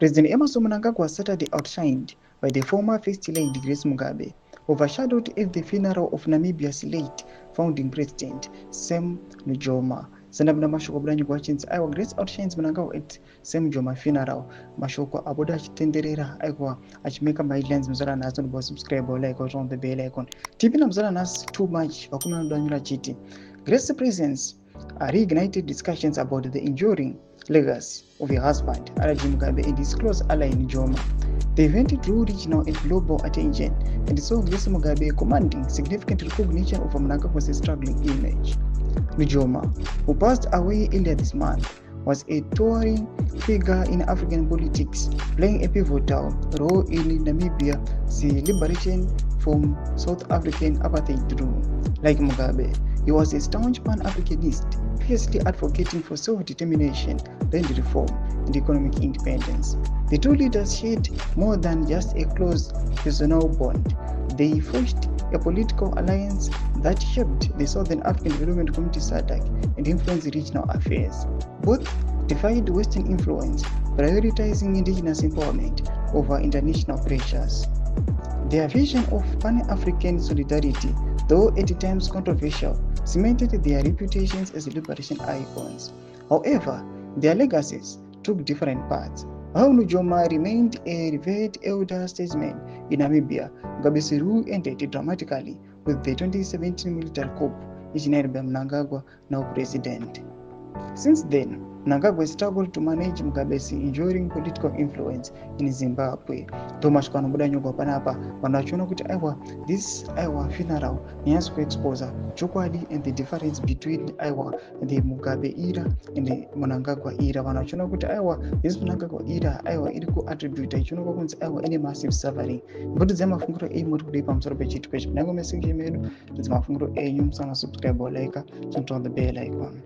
President Emerson Mnangagwa was Saturday outshined by the former First Lady Grace Mugabe, overshadowed at the funeral of Namibia's late founding president, Sam Nujoma. Sandabna mashoko budanyi kwa chinzi aiwa Grace outshines Mnangagwa at Sam Nujoma funeral. Mashoko aboda achitenderera aiwa achimeka my headlines mzala nazo nebo subscribe like on the bell icon. Tipina mzala nas too much wakuna mdanyura chiti. Grace's presence reignited discussions about the enduring legacy of her husband, Alaji Mugabe, and his close ally Nujoma. The event drew regional and global attention and saw Grace Mugabe commanding significant recognition of Mnangagwa's struggling image. Nujoma, who passed away earlier this month, was a towering figure in African politics, playing a pivotal role in Namibia's liberation from South African apartheid rule. Like Mugabe, he was a staunch Pan-Africanist, fiercely advocating for self-determination, land reform, and economic independence. The two leaders shared more than just a close personal bond. They forged a political alliance that shaped the Southern African Development Community SADC and influenced regional affairs. Both defied Western influence, prioritizing indigenous empowerment over international pressures. Their vision of Pan-African solidarity, though at times controversial, cemented their reputations as liberation icons. However, their legacies took different paths. While Nujoma remained a revered elder statesman in Namibia, Mugabe's rule ended dramatically with the 2017 military coup engineered by Mnangagwa, now president. Since then, Mnangagwa struggled to manage Mugabe's enduring political influence in Zimbabwe. Thomas Kwanobudanyogwa panapa wanachona kuti this funeral niyas kuexpose chokwadi and the difference between the Mugabe era and the Mnangagwa era. Wanachona kuti this Mnangagwa era iri ku attribute ichona kunzi any massive suffering. But zamafunguro muri kudai pamusoro pechitu pechi. Nango message medu zamafunguro enyu musana subscribe like turn on the bell icon.